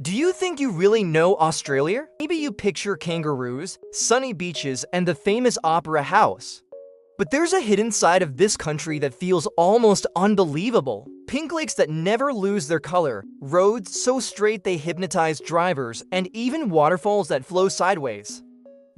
Do you think you really know Australia? Maybe you picture kangaroos, sunny beaches, and the famous opera house. But there's a hidden side of this country that feels almost unbelievable. Pink lakes that never lose their color, roads so straight they hypnotize drivers, and even waterfalls that flow sideways.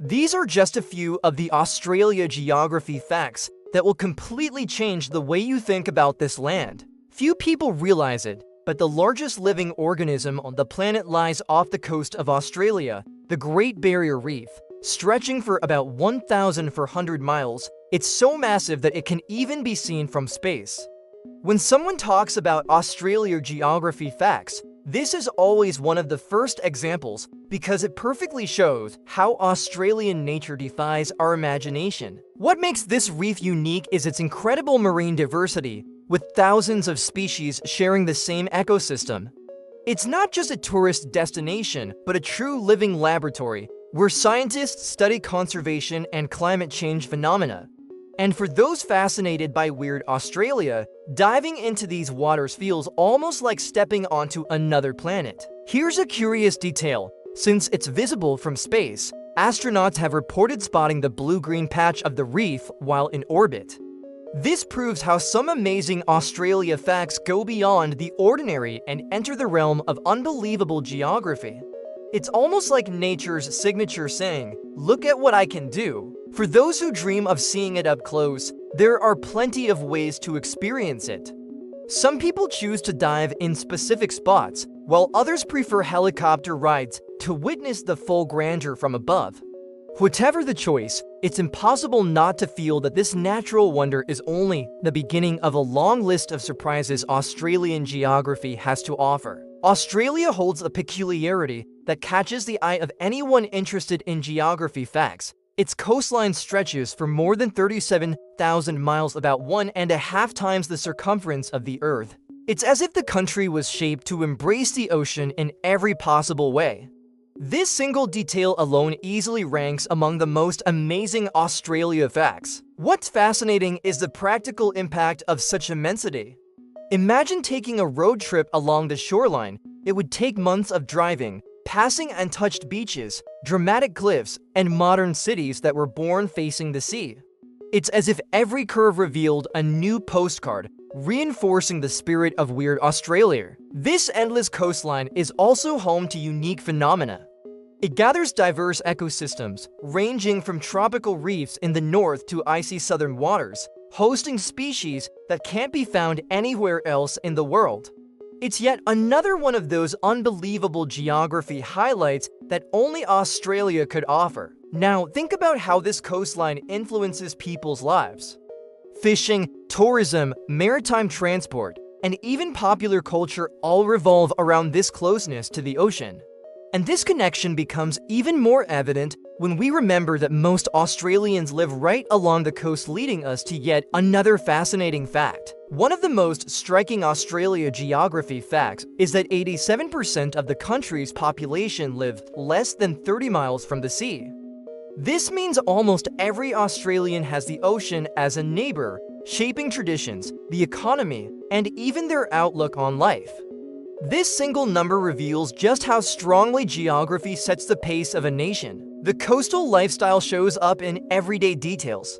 These are just a few of the Australia geography facts that will completely change the way you think about this land. Few people realize it, but the largest living organism on the planet lies off the coast of Australia, the Great Barrier Reef. Stretching for about 1,400 miles, it's so massive that it can even be seen from space. When someone talks about Australia geography facts, this is always one of the first examples because it perfectly shows how Australian nature defies our imagination. What makes this reef unique is its incredible marine diversity, with thousands of species sharing the same ecosystem. It's not just a tourist destination, but a true living laboratory where scientists study conservation and climate change phenomena. And for those fascinated by weird Australia, diving into these waters feels almost like stepping onto another planet. Here's a curious detail. Since it's visible from space, astronauts have reported spotting the blue-green patch of the reef while in orbit. This proves how some amazing Australia facts go beyond the ordinary and enter the realm of unbelievable geography. It's almost like nature's signature saying, "Look at what I can do." For those who dream of seeing it up close, there are plenty of ways to experience it. Some people choose to dive in specific spots, while others prefer helicopter rides to witness the full grandeur from above. Whatever the choice, it's impossible not to feel that this natural wonder is only the beginning of a long list of surprises Australian geography has to offer. Australia holds a peculiarity that catches the eye of anyone interested in geography facts. Its coastline stretches for more than 37,000 miles, about 1.5 times the circumference of the Earth. It's as if the country was shaped to embrace the ocean in every possible way. This single detail alone easily ranks among the most amazing Australia facts. What's fascinating is the practical impact of such immensity. Imagine taking a road trip along the shoreline. It would take months of driving, passing untouched beaches, dramatic cliffs, and modern cities that were born facing the sea. It's as if every curve revealed a new postcard, reinforcing the spirit of weird Australia. This endless coastline is also home to unique phenomena. It gathers diverse ecosystems, ranging from tropical reefs in the north to icy southern waters, hosting species that can't be found anywhere else in the world. It's yet another one of those unbelievable geography highlights that only Australia could offer. Now, think about how this coastline influences people's lives. Fishing, tourism, maritime transport, and even popular culture all revolve around this closeness to the ocean. And this connection becomes even more evident when we remember that most Australians live right along the coast, leading us to yet another fascinating fact. One of the most striking Australia geography facts is that 87% of the country's population live less than 30 miles from the sea. This means almost every Australian has the ocean as a neighbor, shaping traditions, the economy, and even their outlook on life. This single number reveals just how strongly geography sets the pace of a nation. The coastal lifestyle shows up in everyday details.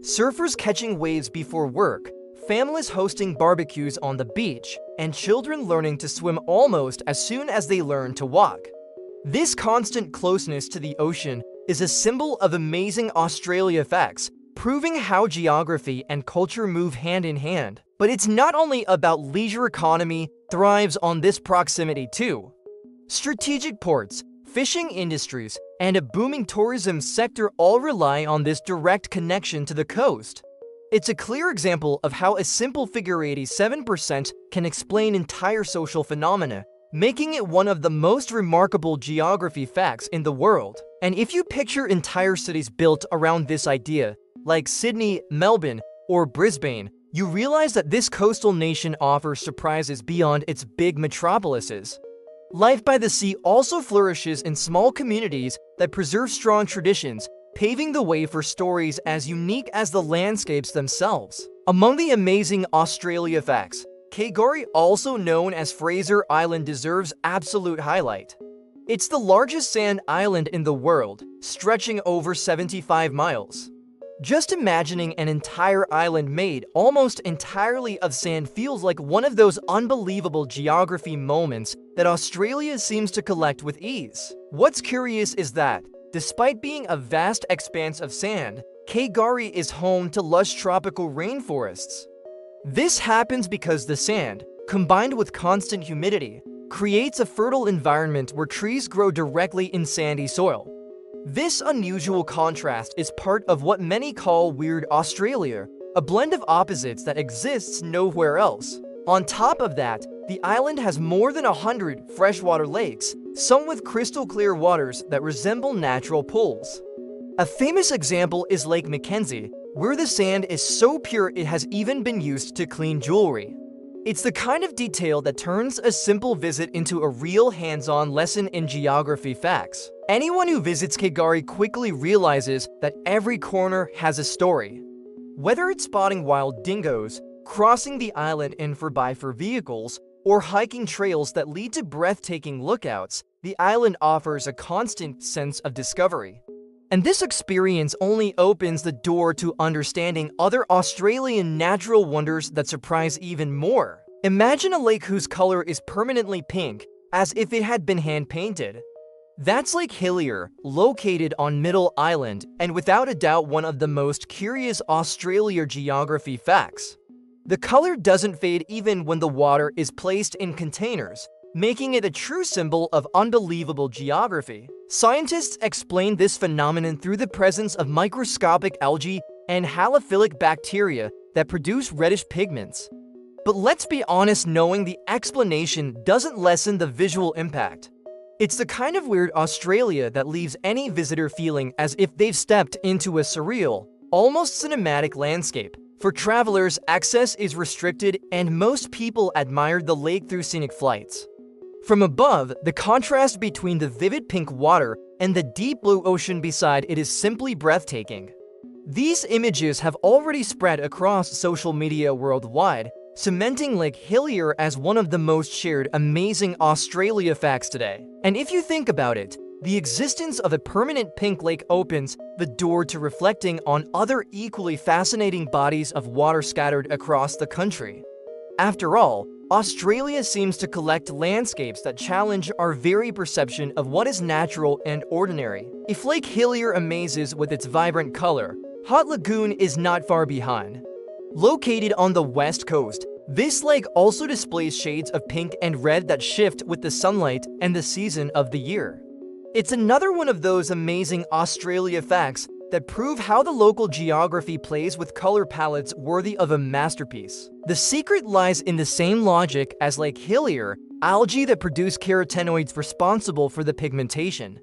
Surfers catching waves before work, families hosting barbecues on the beach, and children learning to swim almost as soon as they learn to walk. This constant closeness to the ocean is a symbol of amazing Australia facts, proving how geography and culture move hand in hand. But it's not only about leisure economy thrives on this proximity too. Strategic ports, fishing industries, and a booming tourism sector all rely on this direct connection to the coast. It's a clear example of how a simple figure 87% can explain entire social phenomena, making it one of the most remarkable geography facts in the world. And if you picture entire cities built around this idea, like Sydney, Melbourne, or Brisbane, you realize that this coastal nation offers surprises beyond its big metropolises. Life by the sea also flourishes in small communities that preserve strong traditions, paving the way for stories as unique as the landscapes themselves. Among the amazing Australia facts, Caigari, also known as Fraser Island, deserves absolute highlight. It's the largest sand island in the world, stretching over 75 miles. Just imagining an entire island made almost entirely of sand feels like one of those unbelievable geography moments that Australia seems to collect with ease. What's curious is that, despite being a vast expanse of sand, Caigari is home to lush tropical rainforests. This happens because the sand, combined with constant humidity, creates a fertile environment where trees grow directly in sandy soil. This unusual contrast is part of what many call Weird Australia, a blend of opposites that exists nowhere else. On top of that, the island has more than 100 freshwater lakes, some with crystal clear waters that resemble natural pools. A famous example is Lake Mackenzie, where the sand is so pure it has even been used to clean jewelry. It's the kind of detail that turns a simple visit into a real hands-on lesson in geography facts. Anyone who visits Caigari quickly realizes that every corner has a story. Whether it's spotting wild dingoes, crossing the island in 4x4 vehicles, or hiking trails that lead to breathtaking lookouts, the island offers a constant sense of discovery. And this experience only opens the door to understanding other Australian natural wonders that surprise even more. Imagine a lake whose color is permanently pink, as if it had been hand-painted. That's Lake Hillier, located on Middle Island, and without a doubt one of the most curious Australia geography facts. The color doesn't fade even when the water is placed in containers, making it a true symbol of unbelievable geography. Scientists explain this phenomenon through the presence of microscopic algae and halophilic bacteria that produce reddish pigments. But let's be honest, knowing the explanation doesn't lessen the visual impact. It's the kind of weird Australia that leaves any visitor feeling as if they've stepped into a surreal, almost cinematic landscape. For travelers, access is restricted and most people admire the lake through scenic flights. From above, the contrast between the vivid pink water and the deep blue ocean beside it is simply breathtaking. These images have already spread across social media worldwide, cementing Lake Hillier as one of the most shared amazing Australia facts today. And if you think about it, the existence of a permanent pink lake opens the door to reflecting on other equally fascinating bodies of water scattered across the country. After all, Australia seems to collect landscapes that challenge our very perception of what is natural and ordinary. If Lake Hillier amazes with its vibrant color, Hutt Lagoon is not far behind. Located on the west coast, this lake also displays shades of pink and red that shift with the sunlight and the season of the year. It's another one of those amazing Australia facts that prove how the local geography plays with color palettes worthy of a masterpiece. The secret lies in the same logic as Lake Hillier, algae that produce carotenoids responsible for the pigmentation.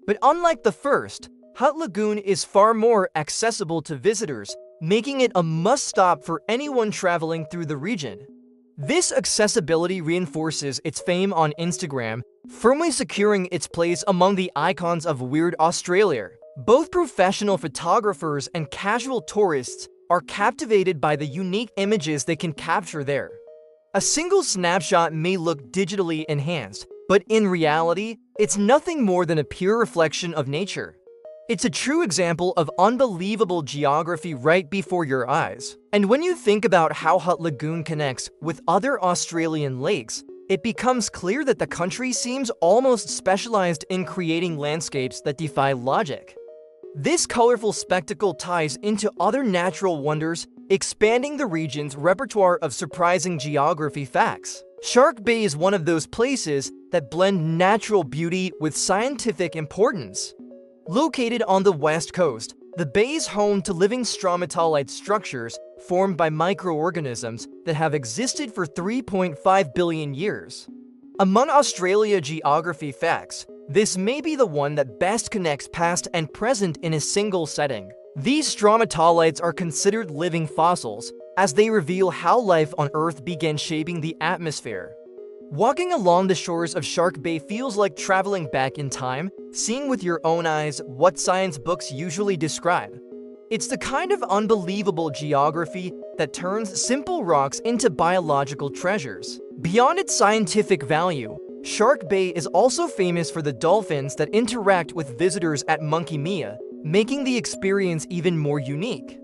But unlike the first, Hutt Lagoon is far more accessible to visitors, making it a must-stop for anyone traveling through the region. This accessibility reinforces its fame on Instagram, firmly securing its place among the icons of Weird Australia. Both professional photographers and casual tourists are captivated by the unique images they can capture there. A single snapshot may look digitally enhanced, but in reality, it's nothing more than a pure reflection of nature. It's a true example of unbelievable geography right before your eyes. And when you think about how Hutt Lagoon connects with other Australian lakes, it becomes clear that the country seems almost specialized in creating landscapes that defy logic. This colorful spectacle ties into other natural wonders, expanding the region's repertoire of surprising geography facts. Shark Bay is one of those places that blend natural beauty with scientific importance. Located on the west coast, the bay is home to living stromatolite structures formed by microorganisms that have existed for 3.5 billion years. Among Australia geography facts, this may be the one that best connects past and present in a single setting. These stromatolites are considered living fossils, as they reveal how life on Earth began shaping the atmosphere. Walking along the shores of Shark Bay feels like traveling back in time, seeing with your own eyes what science books usually describe. It's the kind of unbelievable geography that turns simple rocks into biological treasures. Beyond its scientific value, Shark Bay is also famous for the dolphins that interact with visitors at Monkey Mia, making the experience even more unique.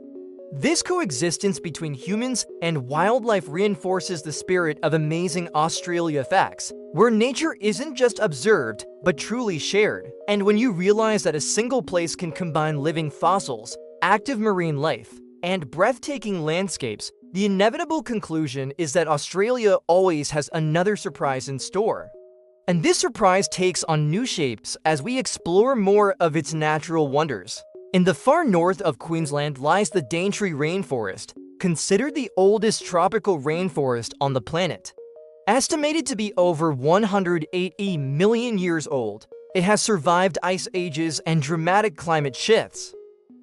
This coexistence between humans and wildlife reinforces the spirit of amazing Australia facts, where nature isn't just observed, but truly shared. And when you realize that a single place can combine living fossils, active marine life, and breathtaking landscapes, the inevitable conclusion is that Australia always has another surprise in store. And this surprise takes on new shapes as we explore more of its natural wonders. In the far north of Queensland lies the Daintree Rainforest, considered the oldest tropical rainforest on the planet. Estimated to be over 180 million years old, it has survived ice ages and dramatic climate shifts.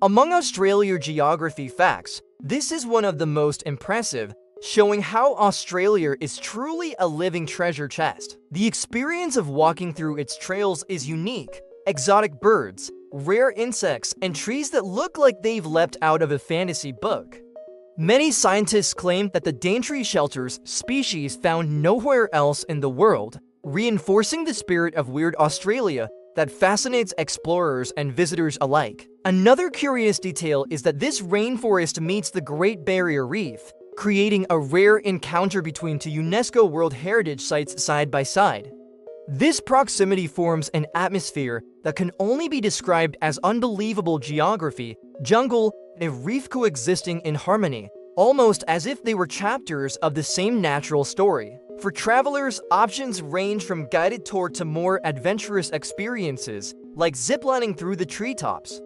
Among Australia geography facts, this is one of the most impressive, showing how Australia is truly a living treasure chest. The experience of walking through its trails is unique. Exotic birds, rare insects, and trees that look like they've leapt out of a fantasy book. Many scientists claim that the Daintree shelters species found nowhere else in the world, reinforcing the spirit of weird Australia that fascinates explorers and visitors alike. Another curious detail is that this rainforest meets the Great Barrier Reef, creating a rare encounter between two UNESCO World Heritage Sites side by side. This proximity forms an atmosphere that can only be described as unbelievable geography, jungle, and a reef coexisting in harmony, almost as if they were chapters of the same natural story. For travelers, options range from guided tour to more adventurous experiences, like ziplining through the treetops.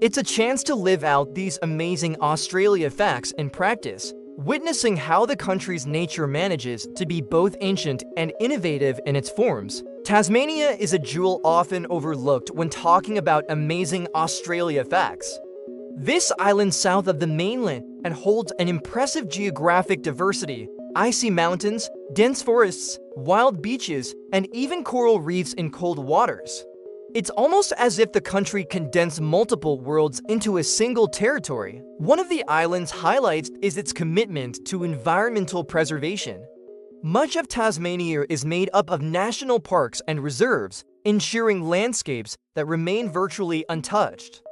It's a chance to live out these amazing Australia facts in practice, witnessing how the country's nature manages to be both ancient and innovative in its forms. Tasmania is a jewel often overlooked when talking about amazing Australia facts. This island south of the mainland and holds an impressive geographic diversity, icy mountains, dense forests, wild beaches, and even coral reefs in cold waters. It's almost as if the country condensed multiple worlds into a single territory. One of the island's highlights is its commitment to environmental preservation. Much of Tasmania is made up of national parks and reserves, ensuring landscapes that remain virtually untouched.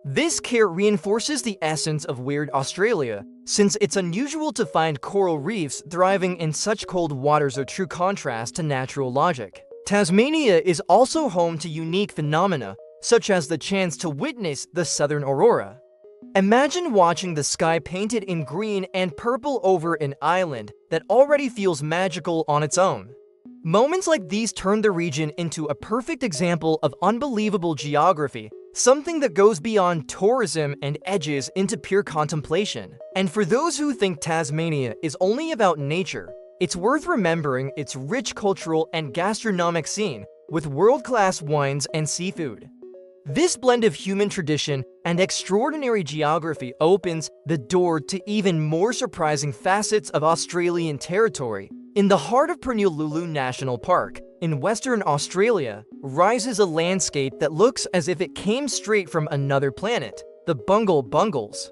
This care reinforces the essence of weird Australia, since it's unusual to find coral reefs thriving in such cold waters, a true contrast to natural logic. Tasmania is also home to unique phenomena, such as the chance to witness the southern aurora. Imagine watching the sky painted in green and purple over an island that already feels magical on its own. Moments like these turn the region into a perfect example of unbelievable geography, something that goes beyond tourism and edges into pure contemplation. And for those who think Tasmania is only about nature, it's worth remembering its rich cultural and gastronomic scene with world-class wines and seafood. This blend of human tradition and extraordinary geography opens the door to even more surprising facets of Australian territory. In the heart of Pinnacles National Park, in Western Australia, rises a landscape that looks as if it came straight from another planet, the Bungle Bungles.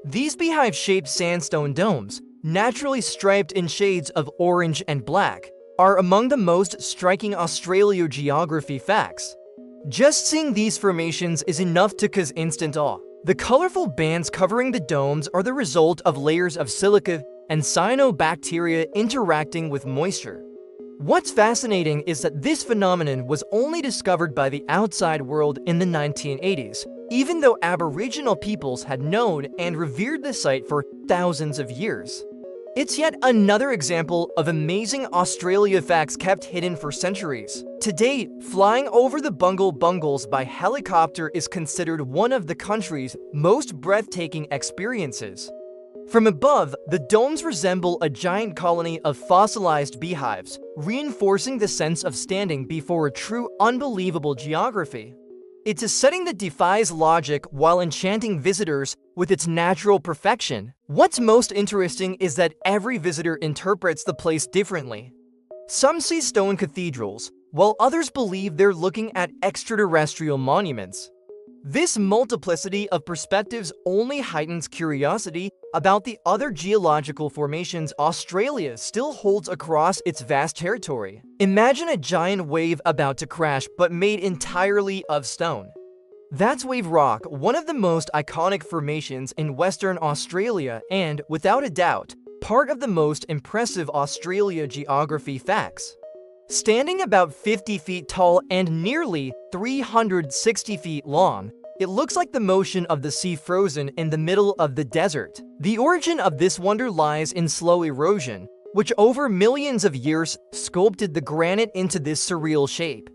These beehive-shaped sandstone domes, naturally striped in shades of orange and black, are among the most striking Australia geography facts. Just seeing these formations is enough to cause instant awe. The colorful bands covering the domes are the result of layers of silica and cyanobacteria interacting with moisture. What's fascinating is that this phenomenon was only discovered by the outside world in the 1980s, even though Aboriginal peoples had known and revered the site for thousands of years. It's yet another example of amazing Australia facts kept hidden for centuries. Today, flying over the Bungle Bungles by helicopter is considered one of the country's most breathtaking experiences. From above, the domes resemble a giant colony of fossilized beehives, reinforcing the sense of standing before a true unbelievable geography. It's a setting that defies logic while enchanting visitors with its natural perfection. What's most interesting is that every visitor interprets the place differently. Some see stone cathedrals, while others believe they're looking at extraterrestrial monuments. This multiplicity of perspectives only heightens curiosity about the other geological formations Australia still holds across its vast territory. Imagine a giant wave about to crash but made entirely of stone. That's Wave Rock, one of the most iconic formations in Western Australia and, without a doubt, part of the most impressive Australia geography facts. Standing about 50 feet tall and nearly 360 feet long, it looks like the motion of the sea frozen in the middle of the desert. The origin of this wonder lies in slow erosion, which over millions of years sculpted the granite into this surreal shape.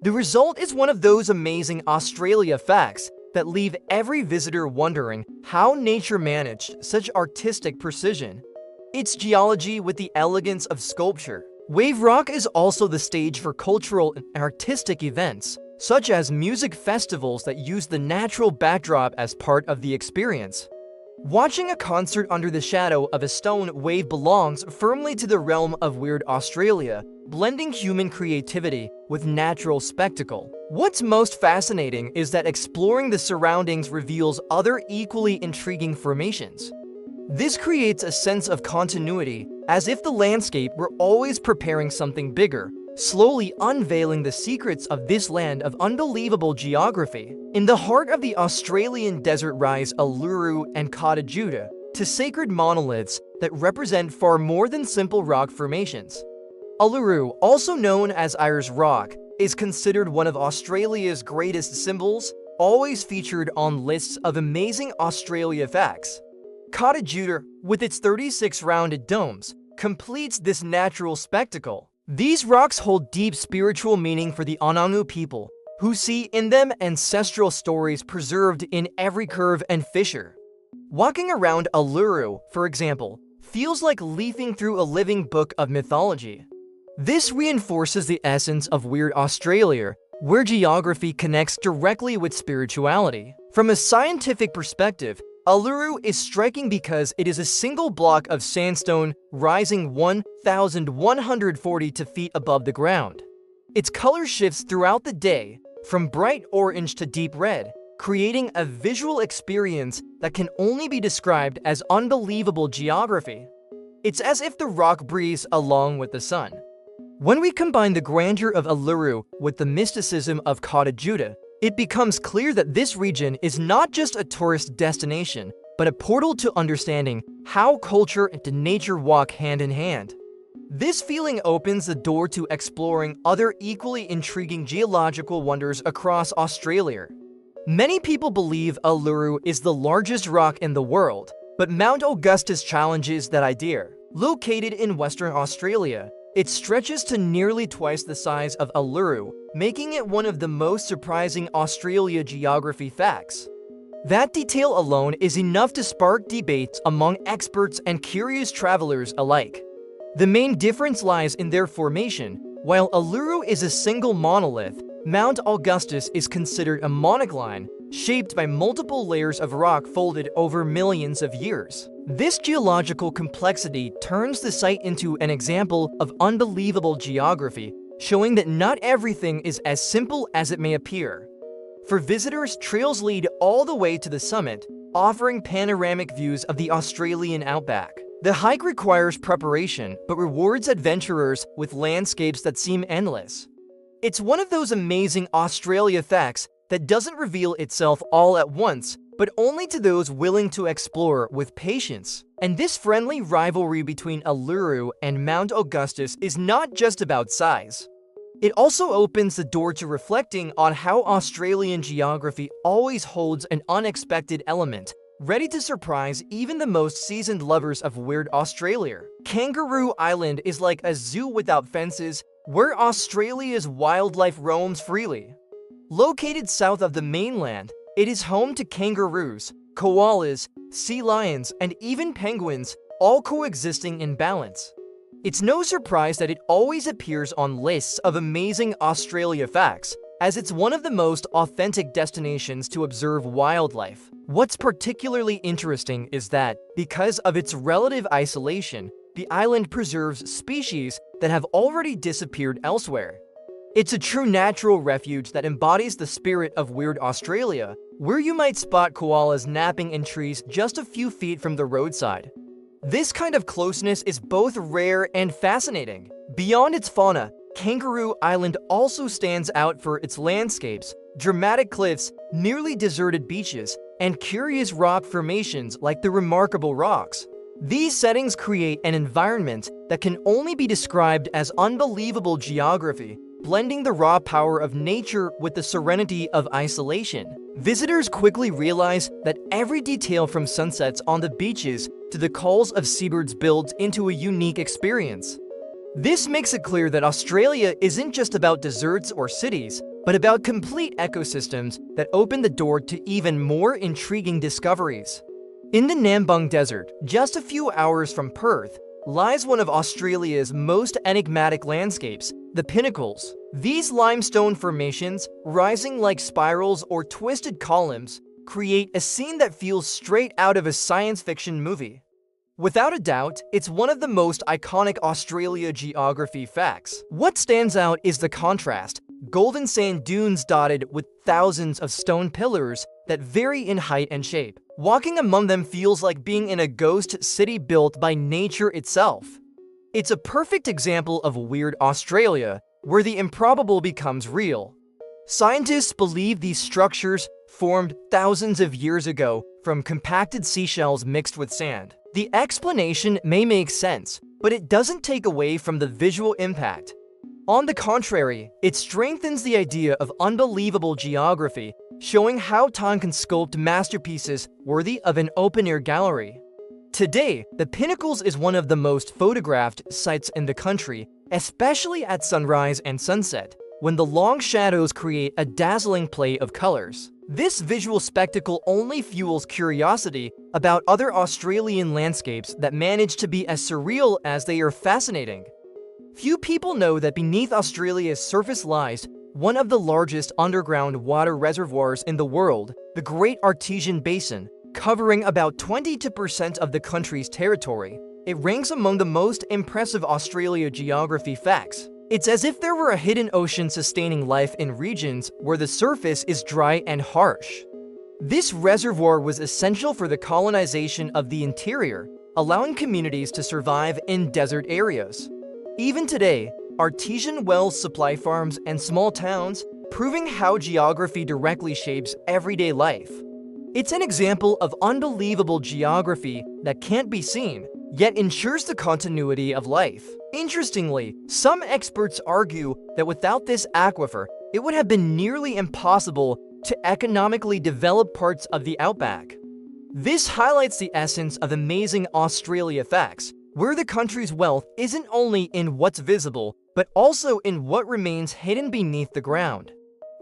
The result is one of those amazing Australia facts that leave every visitor wondering how nature managed such artistic precision. It's geology with the elegance of sculpture. Wave Rock is also the stage for cultural and artistic events, such as music festivals that use the natural backdrop as part of the experience. Watching a concert under the shadow of a stone wave belongs firmly to the realm of weird Australia, blending human creativity with natural spectacle. What's most fascinating is that exploring the surroundings reveals other equally intriguing formations. This creates a sense of continuity, as if the landscape were always preparing something bigger, slowly unveiling the secrets of this land of unbelievable geography. In the heart of the Australian desert rise Uluru and Kata, two sacred monoliths that represent far more than simple rock formations. Uluru, also known as Eyre's Rock, is considered one of Australia's greatest symbols, always featured on lists of amazing Australia facts. Kata, with its 36 rounded domes, completes this natural spectacle. These rocks hold deep spiritual meaning for the Anangu people, who see in them ancestral stories preserved in every curve and fissure. Walking around Uluru, for example, feels like leafing through a living book of mythology. This reinforces the essence of Weird Australia, where geography connects directly with spirituality. From a scientific perspective, Uluru is striking because it is a single block of sandstone rising 1,140 feet above the ground. Its color shifts throughout the day, from bright orange to deep red, creating a visual experience that can only be described as unbelievable geography. It's as if the rock breathes along with the sun. When we combine the grandeur of Uluru with the mysticism of Kata, it becomes clear that this region is not just a tourist destination, but a portal to understanding how culture and nature walk hand in hand. This feeling opens the door to exploring other equally intriguing geological wonders across Australia. Many people believe Uluru is the largest rock in the world, but Mount Augustus challenges that idea. Located in Western Australia, it stretches to nearly twice the size of Uluru, making it one of the most surprising Australia geography facts. That detail alone is enough to spark debates among experts and curious travelers alike. The main difference lies in their formation. While Uluru is a single monolith, Mount Augustus is considered a monocline, shaped by multiple layers of rock folded over millions of years. This geological complexity turns the site into an example of unbelievable geography, showing that not everything is as simple as it may appear. For visitors, trails lead all the way to the summit, offering panoramic views of the Australian outback. The hike requires preparation, but rewards adventurers with landscapes that seem endless. It's one of those amazing Australia facts that doesn't reveal itself all at once, but only to those willing to explore with patience. And this friendly rivalry between Uluru and Mount Augustus is not just about size. It also opens the door to reflecting on how Australian geography always holds an unexpected element, ready to surprise even the most seasoned lovers of weird Australia. Kangaroo Island is like a zoo without fences, where Australia's wildlife roams freely. Located south of the mainland, it is home to kangaroos, koalas, sea lions, and even penguins, all coexisting in balance. It's no surprise that it always appears on lists of amazing Australia facts, as it's one of the most authentic destinations to observe wildlife. What's particularly interesting is that, because of its relative isolation, the island preserves species that have already disappeared elsewhere. It's a true natural refuge that embodies the spirit of weird Australia, where you might spot koalas napping in trees just a few feet from the roadside. This kind of closeness is both rare and fascinating. Beyond its fauna, Kangaroo Island also stands out for its landscapes, dramatic cliffs, nearly deserted beaches, and curious rock formations like the Remarkable Rocks. These settings create an environment that can only be described as unbelievable geography, blending the raw power of nature with the serenity of isolation. Visitors quickly realize that every detail from sunsets on the beaches to the calls of seabirds builds into a unique experience. This makes it clear that Australia isn't just about deserts or cities, but about complete ecosystems that open the door to even more intriguing discoveries. In the Nambung Desert, just a few hours from Perth, lies one of Australia's most enigmatic landscapes, the Pinnacles. These limestone formations, rising like spirals or twisted columns, create a scene that feels straight out of a science fiction movie. Without a doubt, it's one of the most iconic Australia geography facts. What stands out is the contrast: golden sand dunes dotted with thousands of stone pillars that vary in height and shape. Walking among them feels like being in a ghost city built by nature itself. It's a perfect example of weird Australia, where the improbable becomes real. Scientists believe these structures formed thousands of years ago from compacted seashells mixed with sand. The explanation may make sense, but it doesn't take away from the visual impact. On the contrary, it strengthens the idea of unbelievable geography, showing how time can sculpt masterpieces worthy of an open-air gallery. Today, the Pinnacles is one of the most photographed sites in the country, especially at sunrise and sunset, when the long shadows create a dazzling play of colors. This visual spectacle only fuels curiosity about other Australian landscapes that manage to be as surreal as they are fascinating. Few people know that beneath Australia's surface lies one of the largest underground water reservoirs in the world, the Great Artesian Basin, covering about 22% of the country's territory. It ranks among the most impressive Australia geography facts. It's as if there were a hidden ocean sustaining life in regions where the surface is dry and harsh. This reservoir was essential for the colonization of the interior, allowing communities to survive in desert areas. Even today, artesian wells supply farms and small towns, proving how geography directly shapes everyday life. It's an example of unbelievable geography that can't be seen, yet ensures the continuity of life. Interestingly, some experts argue that without this aquifer, it would have been nearly impossible to economically develop parts of the outback. This highlights the essence of amazing Australia facts, where the country's wealth isn't only in what's visible, but also in what remains hidden beneath the ground.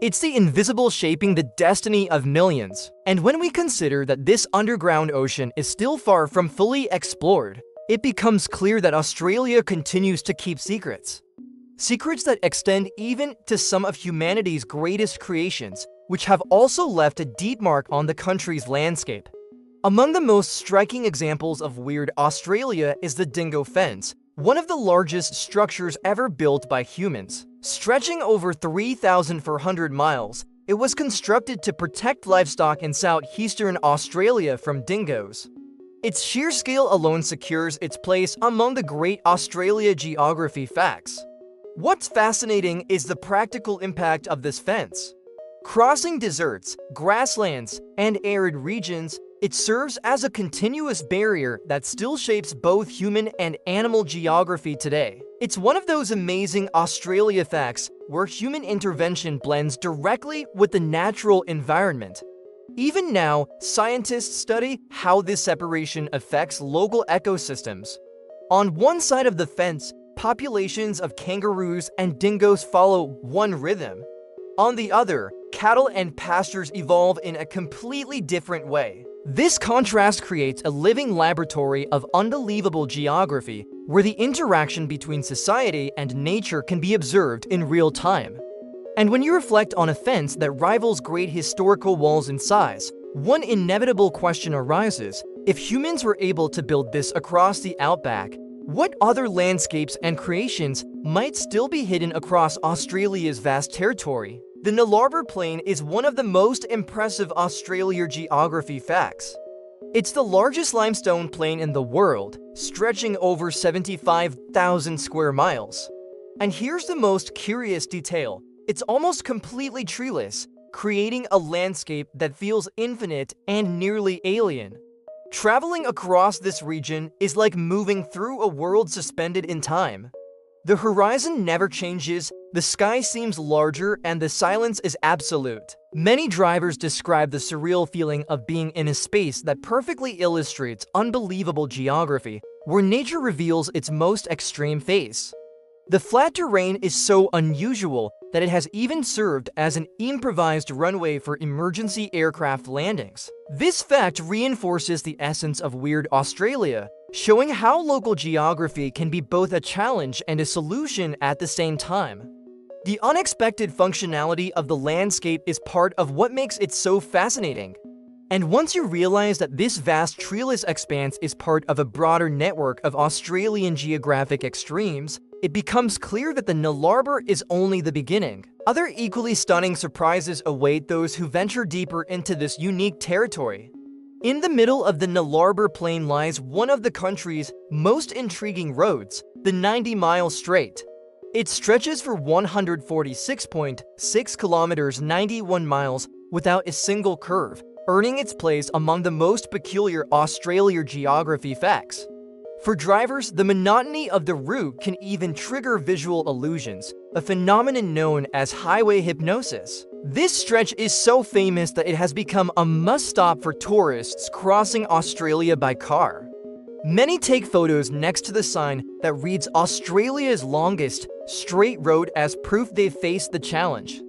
It's the invisible shaping the destiny of millions. And when we consider that this underground ocean is still far from fully explored, it becomes clear that Australia continues to keep secrets. Secrets that extend even to some of humanity's greatest creations, which have also left a deep mark on the country's landscape. Among the most striking examples of weird Australia is the Dingo Fence, one of the largest structures ever built by humans. Stretching over 3,400 miles, it was constructed to protect livestock in southeastern Australia from dingoes. Its sheer scale alone secures its place among the great Australia geography facts. What's fascinating is the practical impact of this fence. Crossing deserts, grasslands, and arid regions, it serves as a continuous barrier that still shapes both human and animal geography today. It's one of those amazing Australia facts where human intervention blends directly with the natural environment. Even now, scientists study how this separation affects local ecosystems. On one side of the fence, populations of kangaroos and dingoes follow one rhythm. On the other, cattle and pastures evolve in a completely different way. This contrast creates a living laboratory of unbelievable geography, where the interaction between society and nature can be observed in real time. And when you reflect on a fence that rivals great historical walls in size, one inevitable question arises: if humans were able to build this across the outback, what other landscapes and creations might still be hidden across Australia's vast territory? The Nullarbor Plain is one of the most impressive Australian geography facts. It's the largest limestone plain in the world, stretching over 75,000 square miles. And here's the most curious detail. It's almost completely treeless, creating a landscape that feels infinite and nearly alien. Traveling across this region is like moving through a world suspended in time. The horizon never changes, the sky seems larger, and the silence is absolute. Many drivers describe the surreal feeling of being in a space that perfectly illustrates unbelievable geography, where nature reveals its most extreme face. The flat terrain is so unusual that it has even served as an improvised runway for emergency aircraft landings. This fact reinforces the essence of Weird Australia, showing how local geography can be both a challenge and a solution at the same time. The unexpected functionality of the landscape is part of what makes it so fascinating. And once you realize that this vast treeless expanse is part of a broader network of Australian geographic extremes, it becomes clear that the Nullarbor is only the beginning. Other equally stunning surprises await those who venture deeper into this unique territory. In the middle of the Nullarbor Plain lies one of the country's most intriguing roads, the 90-mile Strait. It stretches for 146.6 kilometers, 91 miles, without a single curve, earning its place among the most peculiar Australian geography facts. For drivers, the monotony of the route can even trigger visual illusions, a phenomenon known as highway hypnosis. This stretch is so famous that it has become a must-stop for tourists crossing Australia by car. Many take photos next to the sign that reads Australia's longest straight road as proof they've faced the challenge.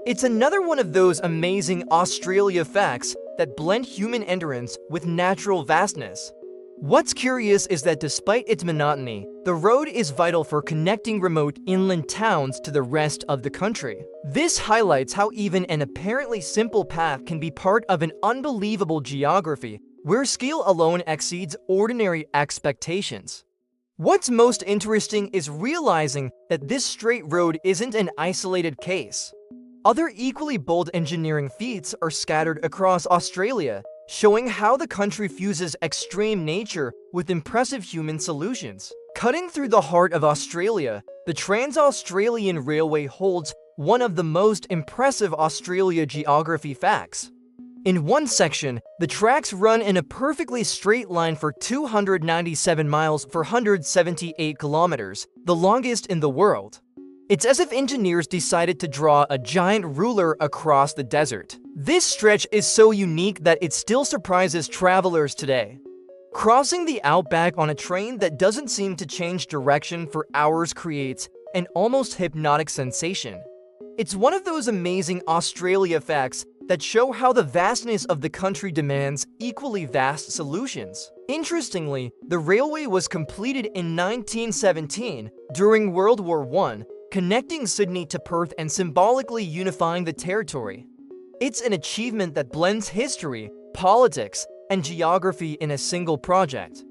It's another one of those amazing Australia facts that blend human endurance with natural vastness. What's curious is that despite its monotony, the road is vital for connecting remote inland towns to the rest of the country. This highlights how even an apparently simple path can be part of an unbelievable geography where skill alone exceeds ordinary expectations. What's most interesting is realizing that this straight road isn't an isolated case. Other equally bold engineering feats are scattered across Australia, showing how the country fuses extreme nature with impressive human solutions. Cutting through the heart of Australia, the Trans-Australian Railway holds one of the most impressive Australia geography facts. In one section, the tracks run in a perfectly straight line for 297 miles for 178 kilometers, the longest in the world. It's as if engineers decided to draw a giant ruler across the desert. This stretch is so unique that it still surprises travelers today. Crossing the outback on a train that doesn't seem to change direction for hours creates an almost hypnotic sensation. It's one of those amazing Australia facts that show how the vastness of the country demands equally vast solutions. Interestingly, the railway was completed in 1917 during World War I, connecting Sydney to Perth and symbolically unifying the territory. It's an achievement that blends history, politics, and geography in a single project.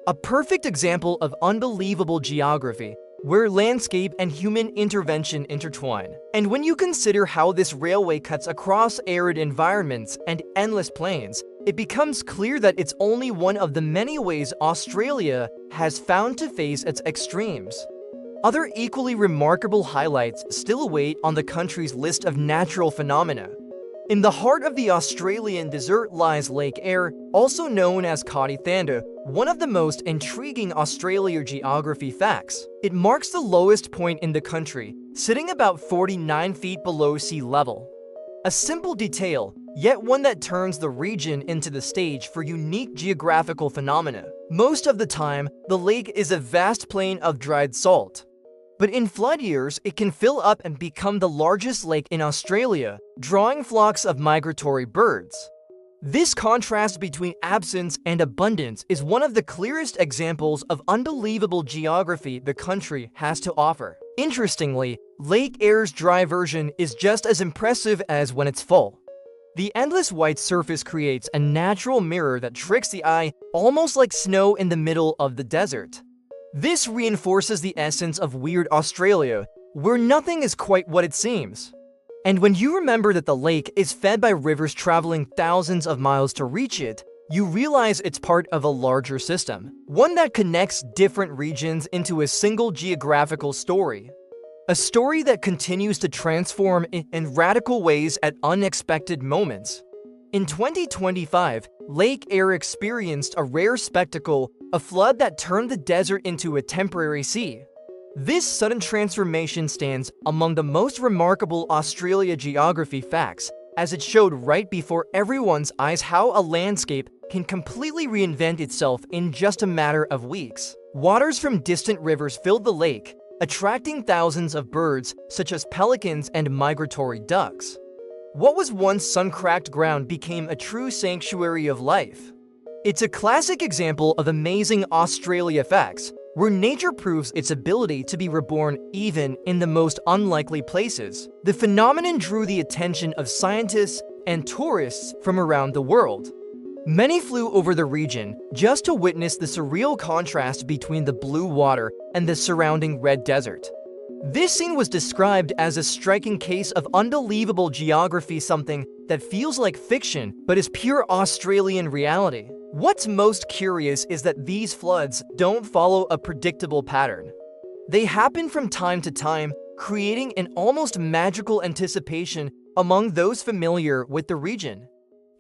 A perfect example of unbelievable geography, where landscape and human intervention intertwine. And when you consider how this railway cuts across arid environments and endless plains, it becomes clear that it's only one of the many ways Australia has found to face its extremes. Other equally remarkable highlights still await on the country's list of natural phenomena. In the heart of the Australian desert lies Lake Eyre, also known as Thanda, one of the most intriguing Australia geography facts. It marks the lowest point in the country, sitting about 49 feet below sea level. A simple detail, yet one that turns the region into the stage for unique geographical phenomena. Most of the time, the lake is a vast plain of dried salt. But in flood years, it can fill up and become the largest lake in Australia, drawing flocks of migratory birds. This contrast between absence and abundance is one of the clearest examples of unbelievable geography the country has to offer. Interestingly, Lake Eyre's dry version is just as impressive as when it's full. The endless white surface creates a natural mirror that tricks the eye, almost like snow in the middle of the desert. This reinforces the essence of Weird Australia, where nothing is quite what it seems. And when you remember that the lake is fed by rivers traveling thousands of miles to reach it, you realize it's part of a larger system, one that connects different regions into a single geographical story. A story that continues to transform in radical ways at unexpected moments. In 2025, Lake Eyre experienced a rare spectacle, a flood that turned the desert into a temporary sea. This sudden transformation stands among the most remarkable Australia geography facts, as it showed right before everyone's eyes how a landscape can completely reinvent itself in just a matter of weeks. Waters from distant rivers filled the lake, attracting thousands of birds such as pelicans and migratory ducks. What was once sun-cracked ground became a true sanctuary of life. It's a classic example of amazing Australia facts, where nature proves its ability to be reborn even in the most unlikely places. The phenomenon drew the attention of scientists and tourists from around the world. Many flew over the region just to witness the surreal contrast between the blue water and the surrounding red desert. This scene was described as a striking case of unbelievable geography, something that feels like fiction but is pure Australian reality. What's most curious is that these floods don't follow a predictable pattern. They happen from time to time, creating an almost magical anticipation among those familiar with the region.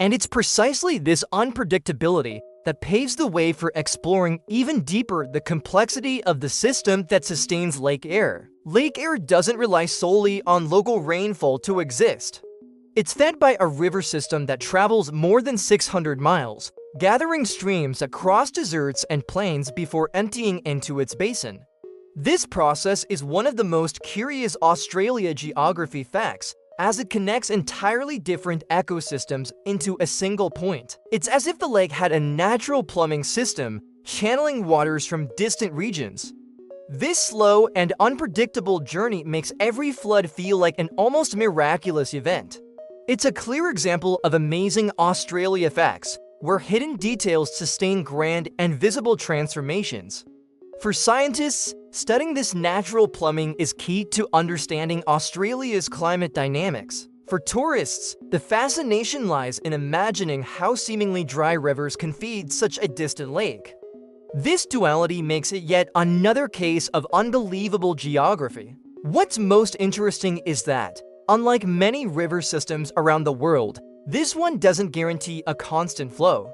And it's precisely this unpredictability that paves the way for exploring even deeper the complexity of the system that sustains Lake Eyre. Lake Eyre doesn't rely solely on local rainfall to exist. It's fed by a river system that travels more than 600 miles, gathering streams across deserts and plains before emptying into its basin. This process is one of the most curious Australia geography facts, as it connects entirely different ecosystems into a single point. It's as if the lake had a natural plumbing system, channeling waters from distant regions. This slow and unpredictable journey makes every flood feel like an almost miraculous event. It's a clear example of amazing Australia facts, where hidden details sustain grand and visible transformations. For scientists, studying this natural plumbing is key to understanding Australia's climate dynamics. For tourists, the fascination lies in imagining how seemingly dry rivers can feed such a distant lake. This duality makes it yet another case of unbelievable geography. What's most interesting is that, unlike many river systems around the world, this one doesn't guarantee a constant flow.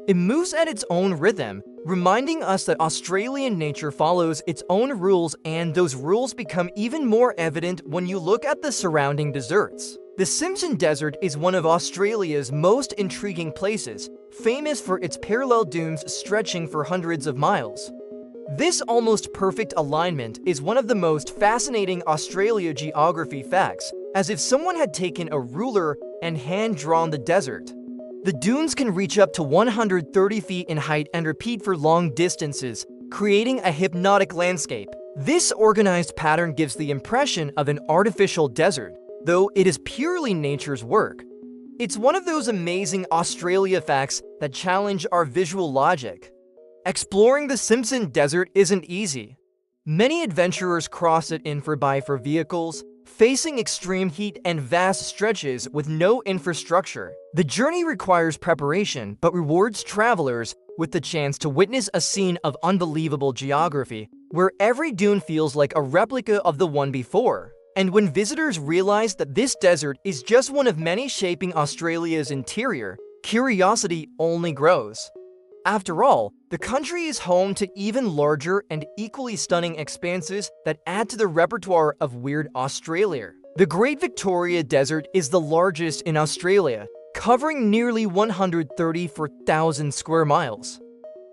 It moves at its own rhythm, reminding us that Australian nature follows its own rules, and those rules become even more evident when you look at the surrounding deserts. The Simpson Desert is one of Australia's most intriguing places, famous for its parallel dunes stretching for hundreds of miles. This almost perfect alignment is one of the most fascinating Australia geography facts, as if someone had taken a ruler and hand-drawn the desert. The dunes can reach up to 130 feet in height and repeat for long distances, creating a hypnotic landscape. This organized pattern gives the impression of an artificial desert, though it is purely nature's work. It's one of those amazing Australia facts that challenge our visual logic. Exploring the Simpson Desert isn't easy. Many adventurers cross it in for vehicles, facing extreme heat and vast stretches with no infrastructure. The journey requires preparation, but rewards travelers with the chance to witness a scene of unbelievable geography, where every dune feels like a replica of the one before. And when visitors realize that this desert is just one of many shaping Australia's interior, curiosity only grows. After all, the country is home to even larger and equally stunning expanses that add to the repertoire of weird Australia. The Great Victoria Desert is the largest in Australia, covering nearly 134,000 square miles.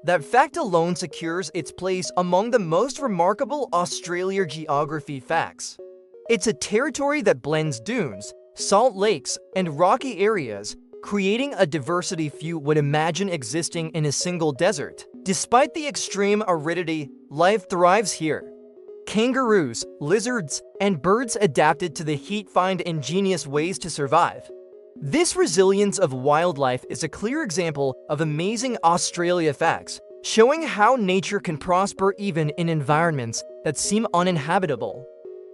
That fact alone secures its place among the most remarkable Australia geography facts. It's a territory that blends dunes, salt lakes, and rocky areas, creating a diversity few would imagine existing in a single desert. Despite the extreme aridity, life thrives here. Kangaroos, lizards, and birds adapted to the heat find ingenious ways to survive. This resilience of wildlife is a clear example of amazing Australia facts, showing how nature can prosper even in environments that seem uninhabitable.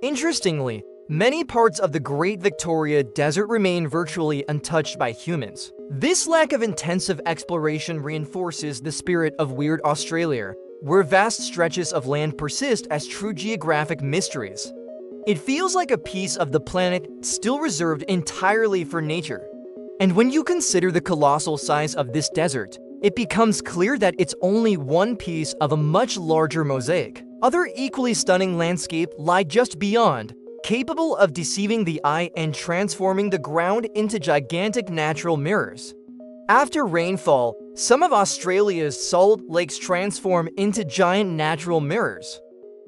Interestingly, Many parts of the Great Victoria Desert remain virtually untouched by humans. This lack of intensive exploration reinforces the spirit of Weird Australia, where vast stretches of land persist as true geographic mysteries. It feels like a piece of the planet still reserved entirely for nature. And when you consider the colossal size of this desert, it becomes clear that it's only one piece of a much larger mosaic. Other equally stunning landscapes lie just beyond, capable of deceiving the eye and transforming the ground into gigantic natural mirrors. After rainfall, some of Australia's salt lakes transform into giant natural mirrors.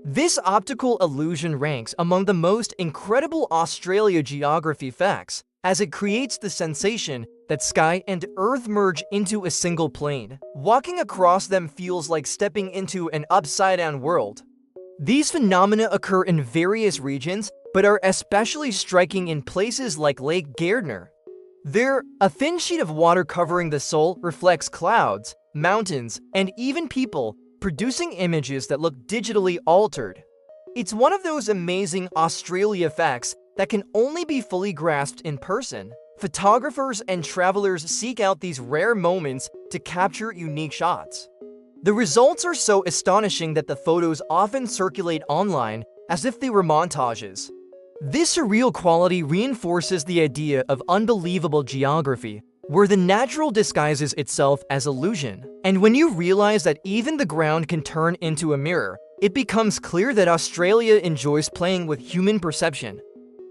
This optical illusion ranks among the most incredible Australia geography facts, as it creates the sensation that sky and earth merge into a single plane. Walking across them feels like stepping into an upside-down world. These phenomena occur in various regions, but are especially striking in places like Lake Gardner. There, a thin sheet of water covering the sole reflects clouds, mountains, and even people, producing images that look digitally altered. It's one of those amazing Australia facts that can only be fully grasped in person. Photographers and travelers seek out these rare moments to capture unique shots. The results are so astonishing that the photos often circulate online as if they were montages. This surreal quality reinforces the idea of unbelievable geography, where the natural disguises itself as illusion. And when you realize that even the ground can turn into a mirror, it becomes clear that Australia enjoys playing with human perception.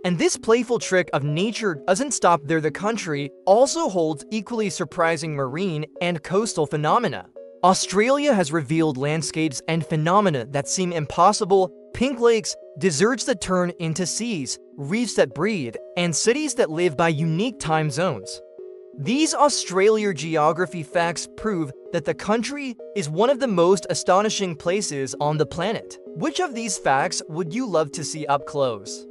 And this playful trick of nature doesn't stop there. The country also holds equally surprising marine and coastal phenomena. Australia has revealed landscapes and phenomena that seem impossible: pink lakes, deserts that turn into seas, reefs that breathe, and cities that live by unique time zones. These Australia geography facts prove that the country is one of the most astonishing places on the planet. Which of these facts would you love to see up close?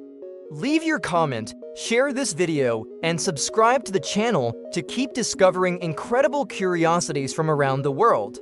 Leave your comment, share this video, and subscribe to the channel to keep discovering incredible curiosities from around the world.